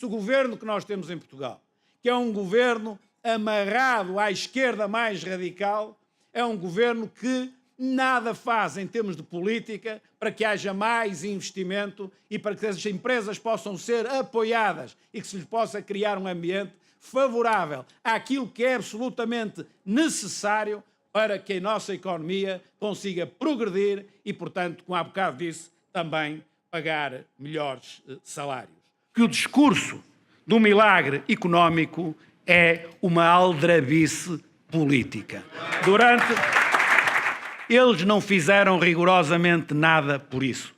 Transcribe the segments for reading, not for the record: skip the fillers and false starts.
O governo que nós temos em Portugal, que é um governo amarrado à esquerda mais radical, é um governo que nada faz em termos de política para que haja mais investimento e para que as empresas possam ser apoiadas e que se lhes possa criar um ambiente favorável àquilo que é absolutamente necessário para que a nossa economia consiga progredir e, portanto, como há bocado disse, também pagar melhores salários. Que o discurso do milagre económico é uma aldrabice política. Eles não fizeram rigorosamente nada por isso.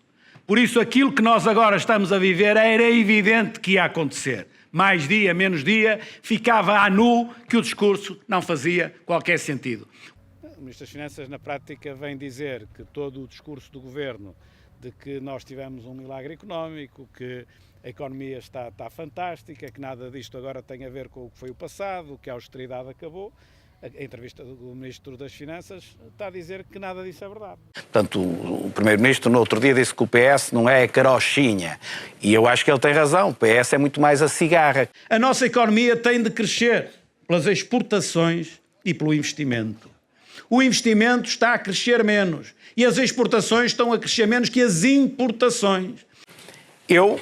Por isso, aquilo que nós agora estamos a viver era evidente que ia acontecer. Mais dia, menos dia, ficava à nu que o discurso não fazia qualquer sentido. O Ministro das Finanças, na prática, vem dizer que todo o discurso do Governo de que nós tivemos um milagre económico, que a economia está fantástica, que nada disto agora tem a ver com o que foi o passado, que a austeridade acabou. A entrevista do Ministro das Finanças está a dizer que nada disso é verdade. Portanto, o Primeiro-Ministro no outro dia disse que o PS não é a carochinha. E eu acho que ele tem razão. O PS é muito mais a cigarra. A nossa economia tem de crescer pelas exportações e pelo investimento. O investimento está a crescer menos e as exportações estão a crescer menos que as importações. Eu,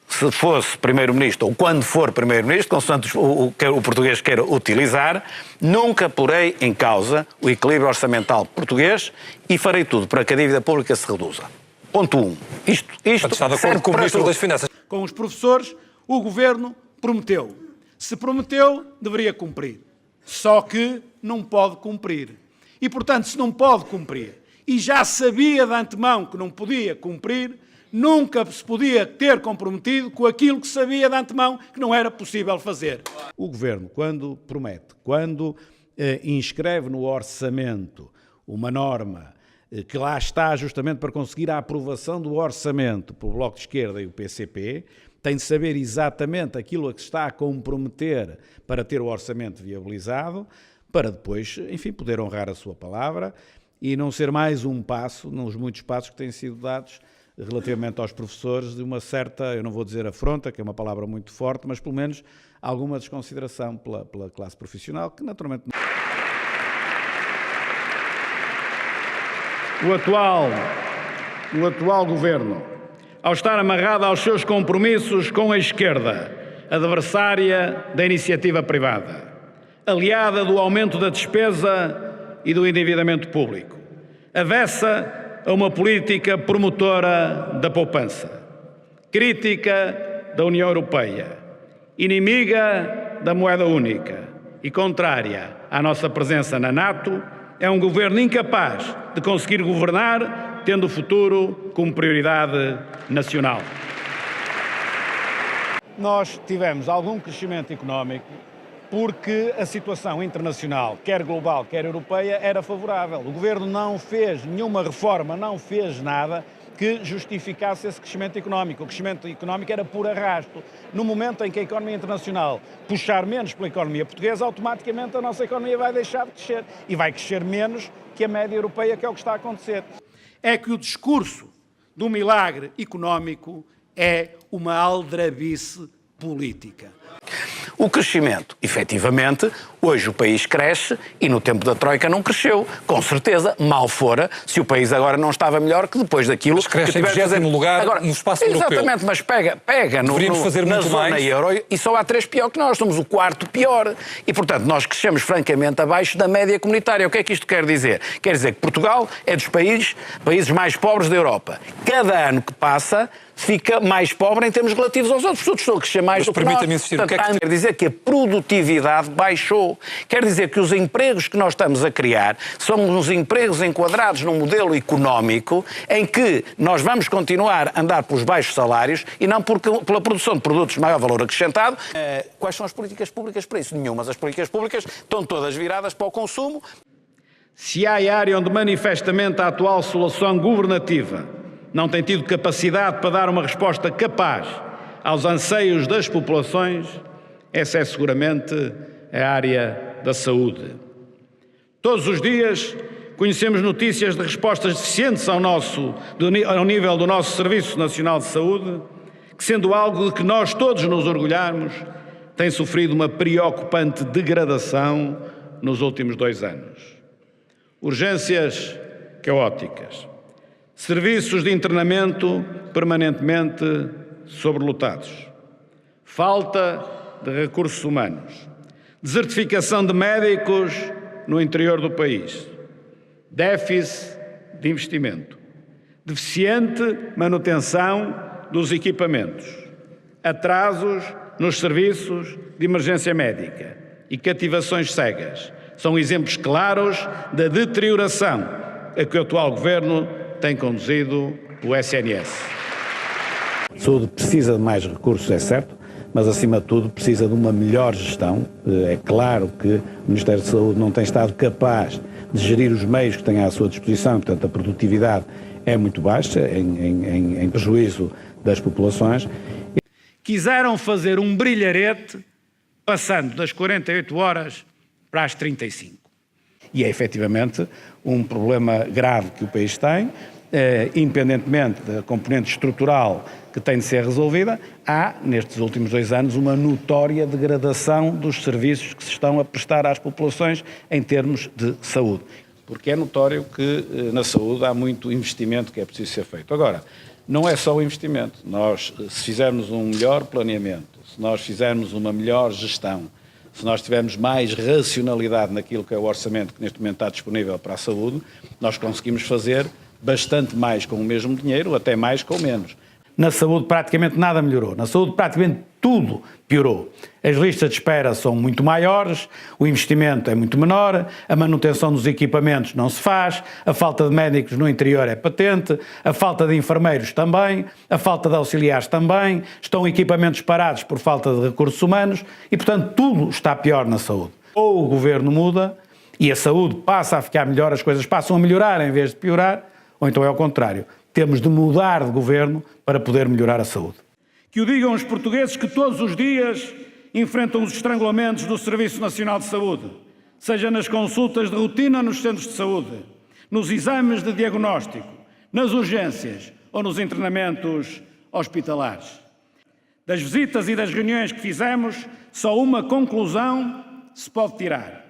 se fosse Primeiro-Ministro, ou quando for Primeiro-Ministro, consoante o português queira utilizar, nunca porei em causa o equilíbrio orçamental português e farei tudo para que a dívida pública se reduza. Ponto 1. Isto está de acordo com o Ministro das Finanças. Com os professores, o Governo prometeu. Se prometeu, deveria cumprir. Só que não pode cumprir. E, portanto, se não pode cumprir, e já sabia de antemão que não podia cumprir, nunca se podia ter comprometido com aquilo que sabia de antemão que não era possível fazer. O Governo, quando promete, quando inscreve no orçamento uma norma que lá está justamente para conseguir a aprovação do orçamento pelo Bloco de Esquerda e o PCP, tem de saber exatamente aquilo a que se está a comprometer para ter o orçamento viabilizado, para depois, enfim, poder honrar a sua palavra e não ser mais um passo, nos muitos passos que têm sido dados relativamente aos professores, de uma certa, eu não vou dizer afronta, que é uma palavra muito forte, mas pelo menos alguma desconsideração pela classe profissional, que naturalmente... O atual Governo, ao estar amarrado aos seus compromissos com a esquerda, adversária da iniciativa privada, aliada do aumento da despesa e do endividamento público, avessa a uma política promotora da poupança, crítica da União Europeia, inimiga da moeda única e contrária à nossa presença na NATO, é um governo incapaz de conseguir governar, tendo o futuro como prioridade nacional. Nós tivemos algum crescimento económico porque a situação internacional, quer global, quer europeia, era favorável. O Governo não fez nenhuma reforma, não fez nada que justificasse esse crescimento económico. O crescimento económico era por arrasto. No momento em que a economia internacional puxar menos pela economia portuguesa, automaticamente a nossa economia vai deixar de crescer. E vai crescer menos que a média europeia, que é o que está a acontecer. É que o discurso do milagre económico é uma aldrabice política. O crescimento, efetivamente, hoje o país cresce e no tempo da Troika não cresceu. Com certeza, mal fora, se o país agora não estava melhor que depois daquilo... Mas cresce em 20º lugar agora, no espaço europeu. Exatamente, mas pega na zona euro e só há 3 pior que nós, somos o 4º pior. E, portanto, nós crescemos francamente abaixo da média comunitária. O que é que isto quer dizer? Quer dizer que Portugal é dos países mais pobres da Europa. Cada ano que passa fica mais pobre em termos relativos aos outros. Todos estão a crescer mais do que nós. Permita-me insistir. Portanto, quer dizer que a produtividade baixou. Quer dizer que os empregos que nós estamos a criar são uns empregos enquadrados num modelo económico em que nós vamos continuar a andar pelos baixos salários e não pela produção de produtos de maior valor acrescentado. Quais são as políticas públicas para isso? Nenhumas. As políticas públicas estão todas viradas para o consumo. Se há área onde manifestamente a atual solução governativa não tem tido capacidade para dar uma resposta capaz aos anseios das populações, essa é seguramente a área da saúde. Todos os dias conhecemos notícias de respostas deficientes ao nível do nosso Serviço Nacional de Saúde, que, sendo algo de que nós todos nos orgulhamos, tem sofrido uma preocupante degradação nos últimos 2 anos. Urgências caóticas, serviços de internamento permanentemente sobrelotados, falta de recursos humanos, desertificação de médicos no interior do país, déficit de investimento, deficiente manutenção dos equipamentos, atrasos nos serviços de emergência médica e cativações cegas são exemplos claros da deterioração a que o atual Governo tem conduzido o SNS. A saúde precisa de mais recursos, é certo, mas acima de tudo precisa de uma melhor gestão. É claro que o Ministério da Saúde não tem estado capaz de gerir os meios que tem à sua disposição, portanto a produtividade é muito baixa, em prejuízo das populações. Quiseram fazer um brilharete passando das 48 horas para as 35. E é efetivamente um problema grave que o país tem, independentemente da componente estrutural que tem de ser resolvida, há, nestes últimos 2 anos, uma notória degradação dos serviços que se estão a prestar às populações em termos de saúde. Porque é notório que na saúde há muito investimento que é preciso ser feito. Agora, não é só o investimento. Nós, se fizermos um melhor planeamento, se nós fizermos uma melhor gestão, se nós tivermos mais racionalidade naquilo que é o orçamento que neste momento está disponível para a saúde, nós conseguimos fazer bastante mais com o mesmo dinheiro, até mais com menos. Na saúde praticamente nada melhorou, na saúde praticamente tudo piorou. As listas de espera são muito maiores, o investimento é muito menor, a manutenção dos equipamentos não se faz, a falta de médicos no interior é patente, a falta de enfermeiros também, a falta de auxiliares também, estão equipamentos parados por falta de recursos humanos e, portanto, tudo está pior na saúde. Ou o governo muda e a saúde passa a ficar melhor, as coisas passam a melhorar em vez de piorar, ou então é ao contrário. Temos de mudar de governo para poder melhorar a saúde. Que o digam os portugueses que todos os dias enfrentam os estrangulamentos do Serviço Nacional de Saúde, seja nas consultas de rotina nos centros de saúde, nos exames de diagnóstico, nas urgências ou nos internamentos hospitalares. Das visitas e das reuniões que fizemos, só uma conclusão se pode tirar.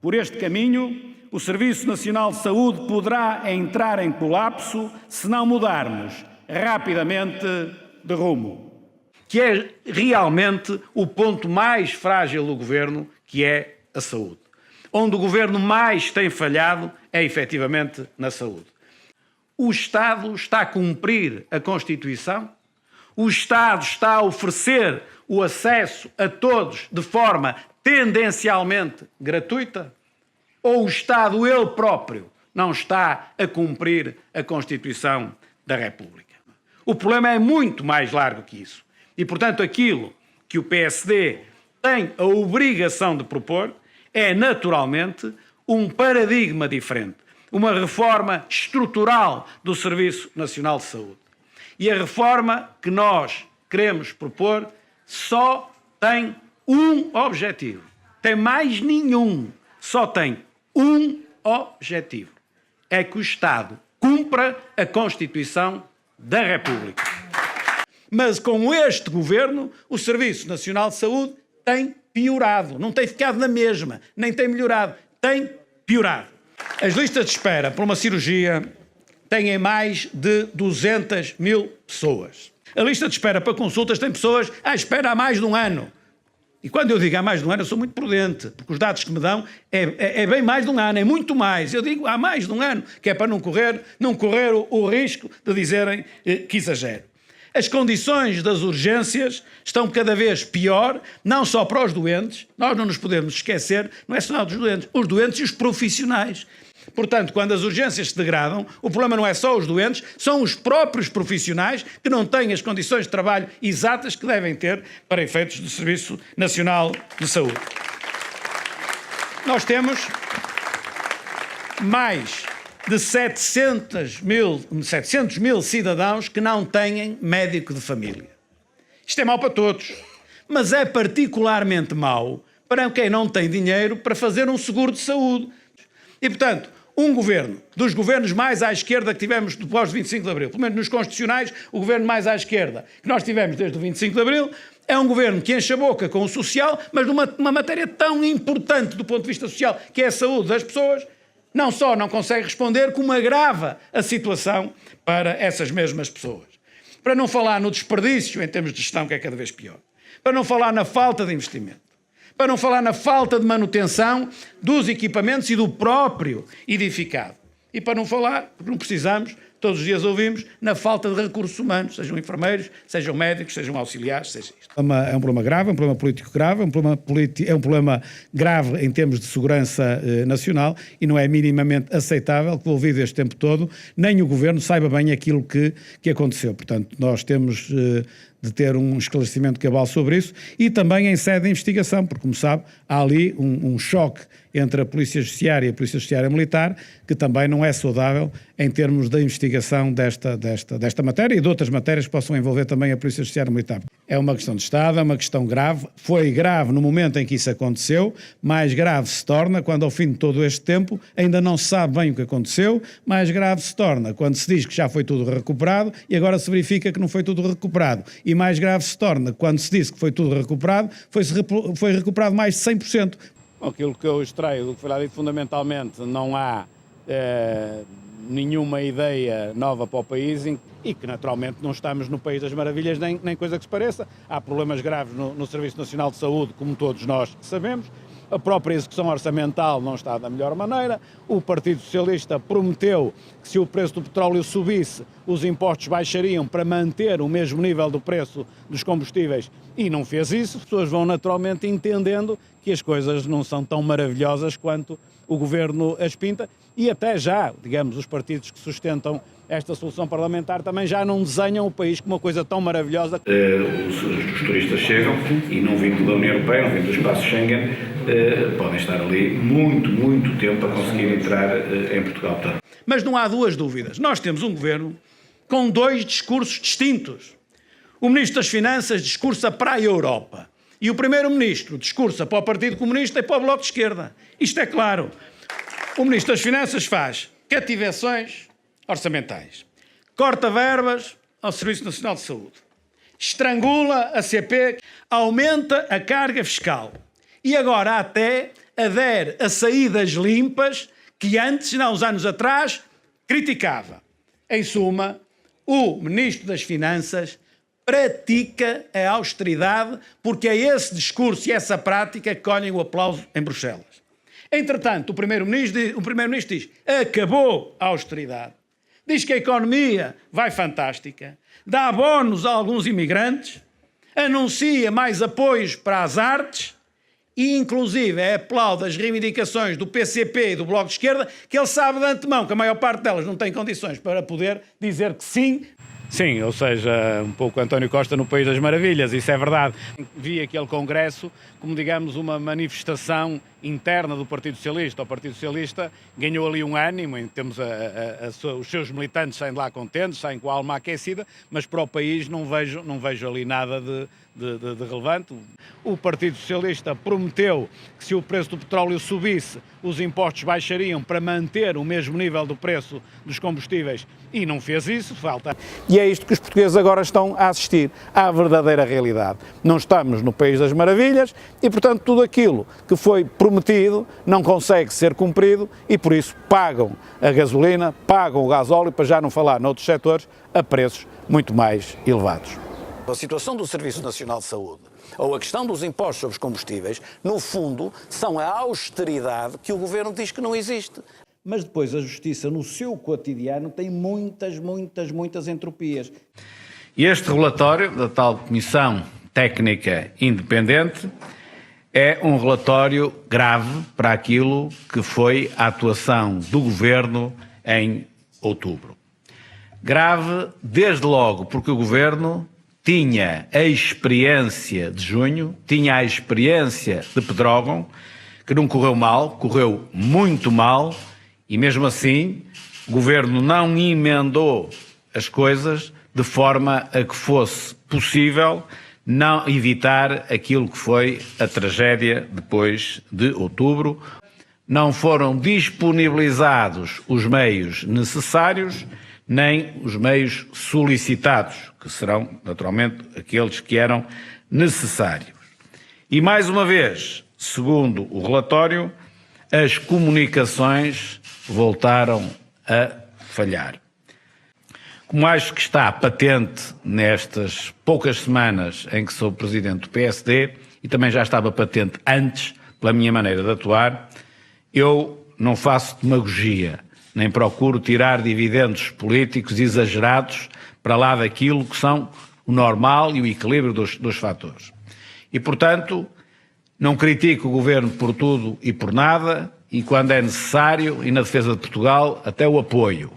Por este caminho, o Serviço Nacional de Saúde poderá entrar em colapso se não mudarmos rapidamente de rumo. Que é realmente o ponto mais frágil do Governo, que é a saúde. Onde o Governo mais tem falhado é efetivamente na saúde. O Estado está a cumprir a Constituição? O Estado está a oferecer o acesso a todos de forma tendencialmente gratuita? Ou o Estado, ele próprio, não está a cumprir a Constituição da República? O problema é muito mais largo que isso. E, portanto, aquilo que o PSD tem a obrigação de propor é, naturalmente, um paradigma diferente. Uma reforma estrutural do Serviço Nacional de Saúde. E a reforma que nós queremos propor só tem um objetivo. Tem mais nenhum. Só tem um objetivo. É que o Estado cumpra a Constituição da República. Mas com este Governo, o Serviço Nacional de Saúde tem piorado. Não tem ficado na mesma, nem tem melhorado. Tem piorado. As listas de espera para uma cirurgia têm mais de 200 mil pessoas. A lista de espera para consultas tem pessoas à espera há mais de um ano. E quando eu digo há mais de um ano, eu sou muito prudente, porque os dados que me dão é bem mais de um ano, é muito mais. Eu digo há mais de um ano, que é para não correr o risco de dizerem que exagero. As condições das urgências estão cada vez pior, não só para os doentes, nós não nos podemos esquecer, não é só dos doentes, os doentes e os profissionais. Portanto, quando as urgências se degradam, o problema não é só os doentes, são os próprios profissionais que não têm as condições de trabalho exatas que devem ter para efeitos do Serviço Nacional de Saúde. Nós temos mais de 700 mil cidadãos que não têm médico de família. Isto é mau para todos, mas é particularmente mau para quem não tem dinheiro para fazer um seguro de saúde. E, portanto, um governo, dos governos mais à esquerda que tivemos depois do 25 de Abril, pelo menos nos constitucionais, o governo mais à esquerda que nós tivemos desde o 25 de Abril, é um governo que enche a boca com o social, mas numa matéria tão importante do ponto de vista social, que é a saúde das pessoas, não só não consegue responder, como agrava a situação para essas mesmas pessoas. Para não falar no desperdício em termos de gestão, que é cada vez pior. Para não falar na falta de investimento. Para não falar na falta de manutenção dos equipamentos e do próprio edificado. E para não falar, porque não precisamos, todos os dias ouvimos, na falta de recursos humanos, sejam enfermeiros, sejam médicos, sejam auxiliares, seja isto. É um problema grave, é um problema político grave, é um problema grave em termos de segurança nacional e não é minimamente aceitável que, envolvido este tempo todo, nem o Governo saiba bem aquilo que aconteceu. Portanto, nós temos de ter um esclarecimento cabal sobre isso e também em sede de investigação, porque, como sabe, há ali um choque entre a Polícia Judiciária e a Polícia Judiciária Militar, que também não é saudável em termos da investigação desta matéria e de outras matérias que possam envolver também a Polícia Judiciária Militar. É uma questão de Estado, é uma questão grave, foi grave no momento em que isso aconteceu, mais grave se torna quando ao fim de todo este tempo ainda não se sabe bem o que aconteceu, mais grave se torna quando se diz que já foi tudo recuperado e agora se verifica que não foi tudo recuperado, e mais grave se torna quando se disse que foi tudo recuperado, foi recuperado mais de 100%. Aquilo que eu extraio do que foi lá dito, fundamentalmente não há nenhuma ideia nova para o país e que naturalmente não estamos no país das maravilhas nem coisa que se pareça. Há problemas graves no Serviço Nacional de Saúde, como todos nós sabemos. A própria execução orçamental não está da melhor maneira. O Partido Socialista prometeu que se o preço do petróleo subisse, os impostos baixariam para manter o mesmo nível do preço dos combustíveis e não fez isso. As pessoas vão naturalmente entendendo que as coisas não são tão maravilhosas quanto o Governo as pinta e até já, digamos, os partidos que sustentam esta solução parlamentar também já não desenham o país como uma coisa tão maravilhosa. Os turistas chegam e não vindo da União Europeia, não vindo do espaço Schengen, podem estar ali muito tempo a conseguir entrar em Portugal. Mas não há duas dúvidas. Nós temos um governo com dois discursos distintos. O Ministro das Finanças discursa para a Europa e o Primeiro-Ministro discursa para o Partido Comunista e para o Bloco de Esquerda. Isto é claro. O Ministro das Finanças faz cativações orçamentais, corta verbas ao Serviço Nacional de Saúde, estrangula a CP, aumenta a carga fiscal e agora até adere a saídas limpas que antes, há uns anos atrás, criticava. Em suma, o Ministro das Finanças pratica a austeridade porque é esse discurso e essa prática que colhem o aplauso em Bruxelas. Entretanto, o Primeiro-Ministro diz acabou a austeridade, diz que a economia vai fantástica, dá bónus a alguns imigrantes, anuncia mais apoios para as artes e, inclusive, aplaude as reivindicações do PCP e do Bloco de Esquerda, que ele sabe de antemão que a maior parte delas não tem condições para poder dizer que sim. Sim, ou seja, um pouco António Costa no País das Maravilhas, isso é verdade. Vi aquele congresso como, digamos, uma manifestação interna do Partido Socialista. O Partido Socialista ganhou ali um ânimo, temos os seus militantes saem de lá contentes, saem com a alma aquecida, mas para o país não vejo ali nada de relevante. O Partido Socialista prometeu que se o preço do petróleo subisse, os impostos baixariam para manter o mesmo nível do preço dos combustíveis e não fez isso, falta. E é isto que os portugueses agora estão a assistir, à verdadeira realidade. Não estamos no País das Maravilhas e, portanto, tudo aquilo que foi prometido não consegue ser cumprido e, por isso, pagam a gasolina, pagam o gasóleo, para já não falar noutros setores, a preços muito mais elevados. A situação do Serviço Nacional de Saúde ou a questão dos impostos sobre os combustíveis, no fundo, são a austeridade que o Governo diz que não existe. Mas depois a Justiça, no seu cotidiano, tem muitas entropias. Este relatório da tal Comissão Técnica Independente é um relatório grave para aquilo que foi a atuação do Governo em outubro. Grave, desde logo, porque o Governo tinha a experiência de junho, tinha a experiência de Pedrógão, que não correu mal, correu muito mal, e mesmo assim o Governo não emendou as coisas de forma a que fosse possível não evitar aquilo que foi a tragédia depois de outubro. não foram disponibilizados os meios necessários, nem os meios solicitados, que serão, naturalmente, aqueles que eram necessários. E, mais uma vez, segundo o relatório, as comunicações voltaram a falhar. Como acho que está patente nestas poucas semanas em que sou presidente do PSD, e também já estava patente antes, pela minha maneira de atuar, eu não faço demagogia, nem procuro tirar dividendos políticos exagerados para lá daquilo que são o normal e o equilíbrio dos fatores. E, portanto, não critico o Governo por tudo e por nada, e quando é necessário, e na defesa de Portugal, até o apoio.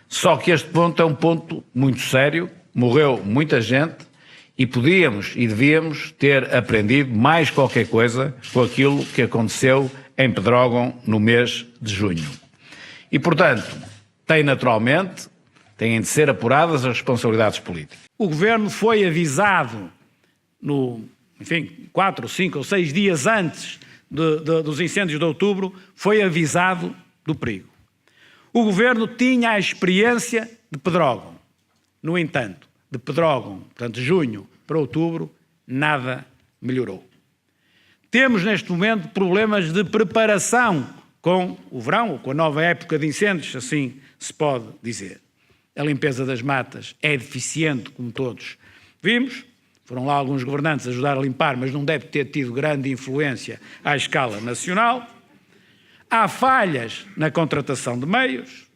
Só que este ponto é um ponto muito sério, morreu muita gente, e podíamos e devíamos ter aprendido mais qualquer coisa com aquilo que aconteceu em Pedrógão no mês de junho. E, portanto, têm de ser apuradas as responsabilidades políticas. O Governo foi avisado, 4, 5 ou 6 dias antes dos incêndios de outubro, foi avisado do perigo. O Governo tinha a experiência de Pedrógão. No entanto, de Pedrógão, portanto, de junho para outubro, nada melhorou. Temos neste momento problemas de preparação com o verão, ou com a nova época de incêndios, assim se pode dizer. A limpeza das matas é deficiente, como todos vimos. Foram lá alguns governantes ajudar a limpar, mas não deve ter tido grande influência à escala nacional. Há falhas na contratação de meios.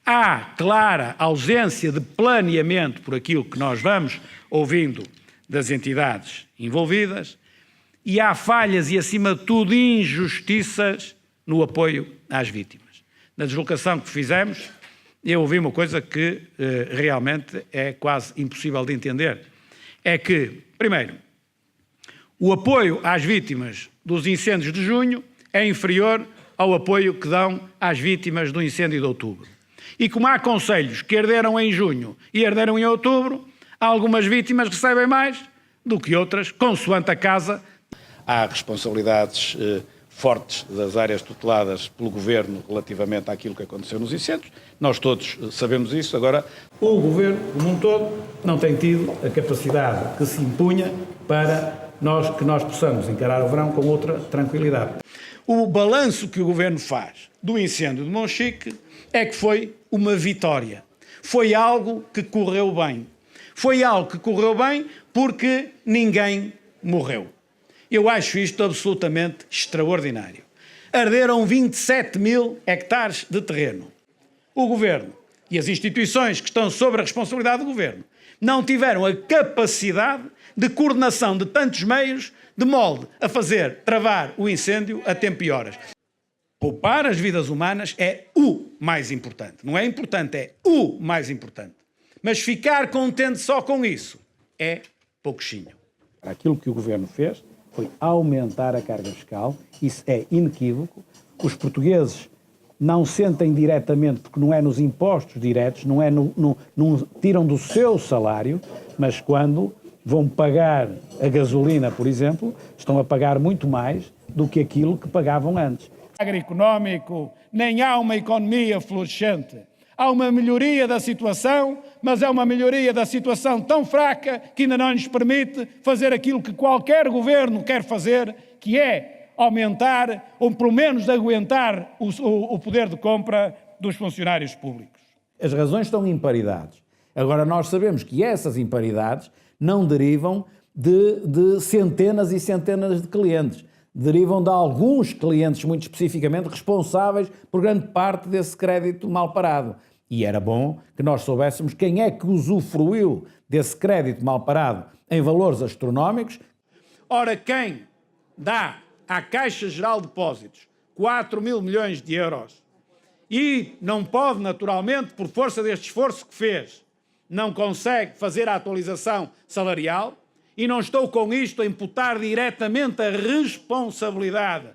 Há clara ausência de planeamento por aquilo que nós vamos ouvindo das entidades envolvidas. E há falhas e, acima de tudo, injustiças no apoio às vítimas. Na deslocação que fizemos, eu ouvi uma coisa que realmente é quase impossível de entender. É que, primeiro, o apoio às vítimas dos incêndios de junho é inferior ao apoio que dão às vítimas do incêndio de outubro. E como há concelhos que herderam em junho e herderam em outubro, algumas vítimas recebem mais do que outras, consoante a casa. Há responsabilidades fortes das áreas tuteladas pelo Governo relativamente àquilo que aconteceu nos incêndios. Nós todos sabemos isso. Agora, o Governo, como um todo, não tem tido a capacidade que se impunha para que nós possamos encarar o verão com outra tranquilidade. O balanço que o Governo faz do incêndio de Monchique é que foi uma vitória. Foi algo que correu bem. Foi algo que correu bem porque ninguém morreu. Eu acho isto absolutamente extraordinário. Arderam 27 mil hectares de terreno. O Governo e as instituições que estão sob a responsabilidade do Governo não tiveram a capacidade de coordenação de tantos meios de molde a fazer travar o incêndio a tempo e horas. Poupar as vidas humanas é o mais importante. Não é importante, é o mais importante. Mas ficar contente só com isso é pouquinho. Aquilo que o Governo fez foi aumentar a carga fiscal, isso é inequívoco. Os portugueses não sentem diretamente, porque não é nos impostos diretos, não tiram do seu salário, mas quando vão pagar a gasolina, por exemplo, estão a pagar muito mais do que aquilo que pagavam antes. Agroeconómico, nem há uma economia florescente. Há uma melhoria da situação, mas é uma melhoria da situação tão fraca que ainda não nos permite fazer aquilo que qualquer governo quer fazer, que é aumentar, ou pelo menos aguentar, o poder de compra dos funcionários públicos. As razões estão em imparidades. Agora, nós sabemos que essas imparidades não derivam de centenas e centenas de clientes. Derivam de alguns clientes, muito especificamente, responsáveis por grande parte desse crédito mal parado. E era bom que nós soubéssemos quem é que usufruiu desse crédito mal parado em valores astronómicos. Ora, quem dá à Caixa Geral de Depósitos 4 mil milhões de euros e não pode, naturalmente, por força deste esforço que fez, não consegue fazer a atualização salarial, e não estou com isto a imputar diretamente a responsabilidade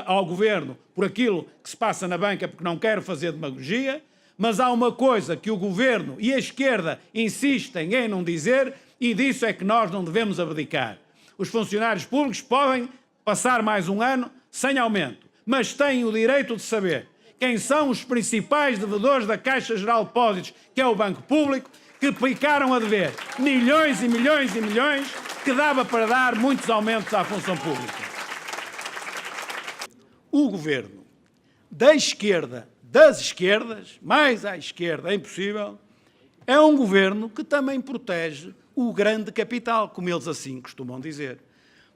ao Governo por aquilo que se passa na banca, porque não quero fazer demagogia, mas há uma coisa que o Governo e a esquerda insistem em não dizer, e disso é que nós não devemos abdicar. Os funcionários públicos podem passar mais um ano sem aumento, mas têm o direito de saber quem são os principais devedores da Caixa Geral de Depósitos, que é o Banco Público, que ficaram a dever milhões e milhões e milhões, que dava para dar muitos aumentos à função pública. O governo da esquerda, das esquerdas, mais à esquerda, é impossível, é um governo que também protege o grande capital, como eles assim costumam dizer.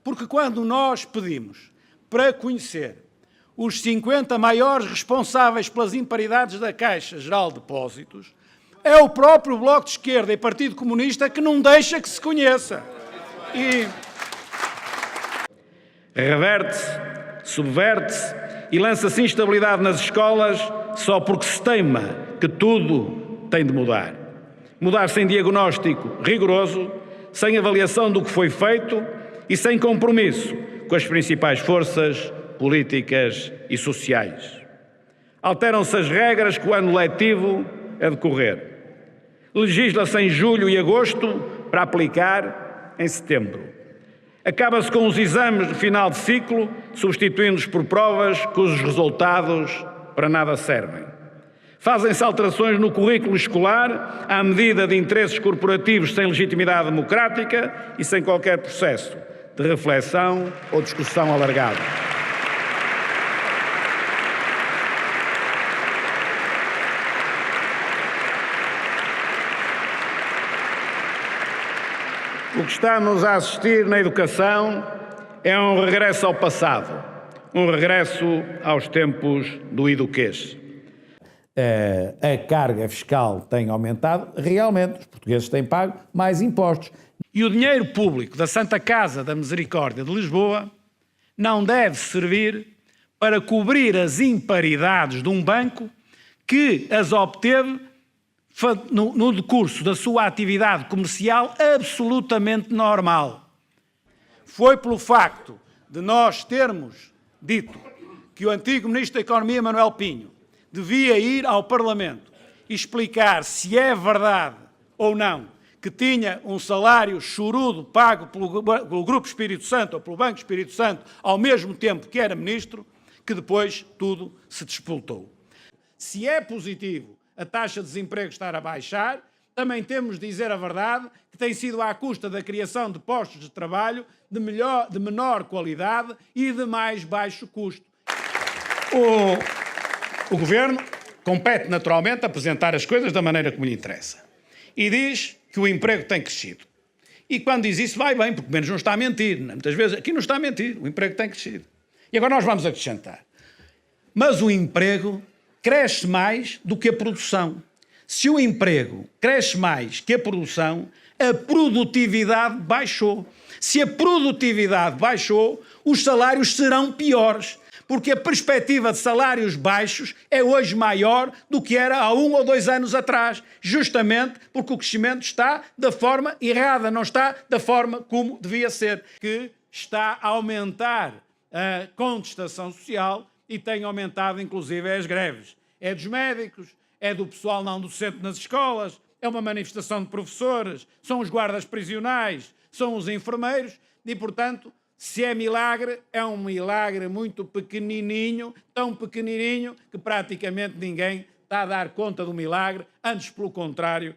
Porque quando nós pedimos para conhecer os 50 maiores responsáveis pelas imparidades da Caixa Geral de Depósitos, é o próprio Bloco de Esquerda e Partido Comunista que não deixa que se conheça. E reverte-se, subverte-se e lança-se instabilidade nas escolas só porque se teima que tudo tem de mudar. Mudar sem diagnóstico rigoroso, sem avaliação do que foi feito e sem compromisso com as principais forças políticas e sociais. Alteram-se as regras que o ano letivo a decorrer. Legisla-se em julho e agosto para aplicar em setembro. Acaba-se com os exames de final de ciclo, substituindo-os por provas cujos resultados para nada servem. Fazem-se alterações no currículo escolar à medida de interesses corporativos sem legitimidade democrática e sem qualquer processo de reflexão ou discussão alargada. O que estamos a assistir na educação é um regresso ao passado, um regresso aos tempos do eduquês. A carga fiscal tem aumentado, realmente os portugueses têm pago mais impostos. E o dinheiro público da Santa Casa da Misericórdia de Lisboa não deve servir para cobrir as imparidades de um banco que as obteve no decurso da sua atividade comercial absolutamente normal. Foi pelo facto de nós termos dito que o antigo Ministro da Economia, Manuel Pinho, devia ir ao Parlamento e explicar se é verdade ou não que tinha um salário chorudo pago pelo Grupo Espírito Santo ou pelo Banco Espírito Santo ao mesmo tempo que era Ministro, que depois tudo se despoltou. Se é positivo a taxa de desemprego estar a baixar, também temos de dizer a verdade que tem sido à custa da criação de postos de trabalho de menor qualidade e de mais baixo custo. O Governo compete naturalmente apresentar as coisas da maneira como lhe interessa. E diz que o emprego tem crescido. E quando diz isso vai bem, porque menos não está a mentir. Muitas vezes aqui não está a mentir, o emprego tem crescido. E agora nós vamos acrescentar. Mas o emprego cresce mais do que a produção. Se o emprego cresce mais que a produtividade baixou. Se a produtividade baixou, os salários serão piores, porque a perspectiva de salários baixos é hoje maior do que era há 1 ou 2 anos atrás, justamente porque o crescimento está da forma errada, não está da forma como devia ser, que está a aumentar a contestação social e tem aumentado inclusive as greves. É dos médicos, é do pessoal não docente nas escolas, é uma manifestação de professores, são os guardas prisionais, são os enfermeiros e, portanto, se é milagre, é um milagre muito pequenininho, tão pequenininho que praticamente ninguém está a dar conta do milagre, antes pelo contrário.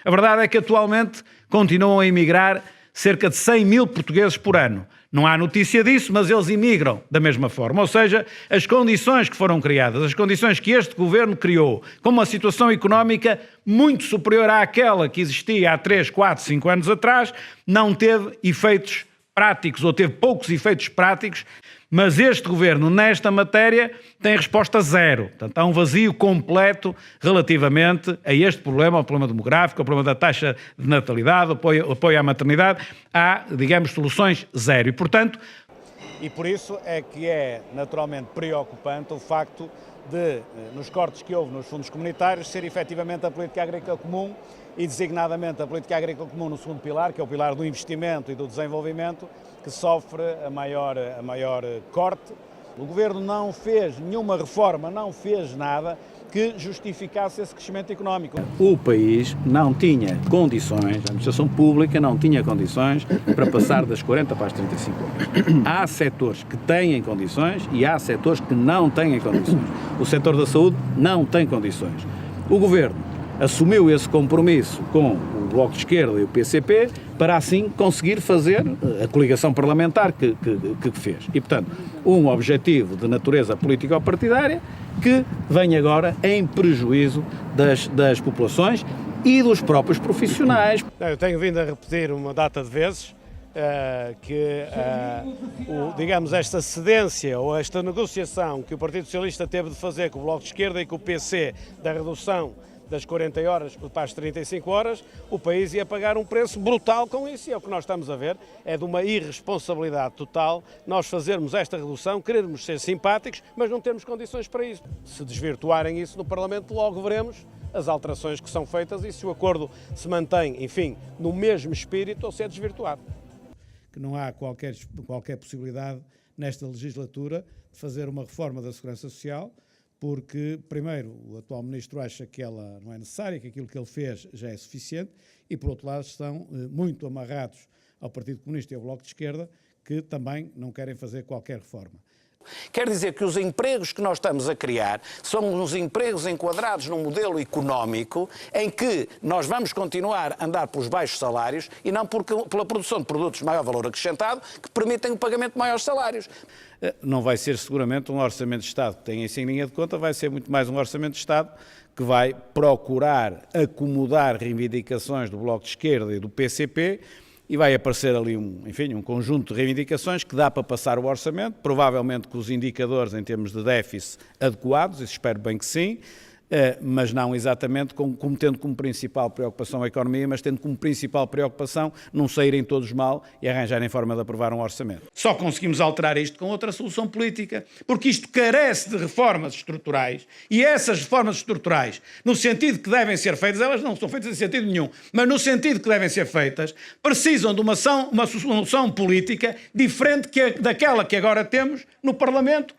A verdade é que atualmente continuam a emigrar cerca de 100 mil portugueses por ano. Não há notícia disso, mas eles imigram da mesma forma. Ou seja, as condições que foram criadas, as condições que este governo criou, com uma situação económica muito superior àquela que existia há 3, 4, 5 anos atrás, não teve efeitos práticos, ou teve poucos efeitos práticos, mas este governo, nesta matéria, tem resposta zero. Portanto, há um vazio completo relativamente a este problema, ao problema demográfico, ao problema da taxa de natalidade, apoio à maternidade. Há, digamos, soluções zero. E, portanto... E por isso é que é naturalmente preocupante o facto de, nos cortes que houve nos fundos comunitários, ser efetivamente a política agrícola comum e designadamente a política agrícola comum no segundo pilar, que é o pilar do investimento e do desenvolvimento, que sofre a maior corte. O Governo não fez nenhuma reforma, não fez nada que justificasse esse crescimento económico. O país não tinha condições, a administração pública não tinha condições para passar das 40 para as 35 horas. Há setores que têm condições e há setores que não têm condições. O setor da saúde não tem condições. O Governo assumiu esse compromisso com o Bloco de Esquerda e o PCP para assim conseguir fazer a coligação parlamentar que fez. E, portanto, um objetivo de natureza político-partidária que vem agora em prejuízo das populações e dos próprios profissionais. Eu tenho vindo a repetir uma data de vezes digamos, esta cedência ou esta negociação que o Partido Socialista teve de fazer com o Bloco de Esquerda e com o PC da redução das 40 horas para as 35 horas, o país ia pagar um preço brutal com isso, e é o que nós estamos a ver, é de uma irresponsabilidade total nós fazermos esta redução, querermos ser simpáticos, mas não temos condições para isso. Se desvirtuarem isso no Parlamento, logo veremos as alterações que são feitas e se o acordo se mantém, enfim, no mesmo espírito ou se é desvirtuado. Que não há qualquer possibilidade nesta legislatura de fazer uma reforma da Segurança Social, porque, primeiro, o atual Ministro acha que ela não é necessária, que aquilo que ele fez já é suficiente, e, por outro lado, estão muito amarrados ao Partido Comunista e ao Bloco de Esquerda, que também não querem fazer qualquer reforma. Quer dizer que os empregos que nós estamos a criar são uns empregos enquadrados num modelo económico em que nós vamos continuar a andar pelos baixos salários e não pela produção de produtos de maior valor acrescentado que permitem o pagamento de maiores salários. Não vai ser seguramente um orçamento de Estado que tenha isso em linha de conta, vai ser muito mais um orçamento de Estado que vai procurar acomodar reivindicações do Bloco de Esquerda e do PCP, e vai aparecer ali um conjunto de reivindicações que dá para passar o orçamento, provavelmente com os indicadores em termos de déficit adequados, isso espero bem que sim, mas não exatamente como tendo como principal preocupação a economia, mas tendo como principal preocupação não saírem todos mal e arranjarem forma de aprovar um orçamento. Só conseguimos alterar isto com outra solução política, porque isto carece de reformas estruturais, e essas reformas estruturais, no sentido que devem ser feitas, elas não são feitas em sentido nenhum, mas no sentido que devem ser feitas, precisam de uma solução política diferente daquela que agora temos no Parlamento,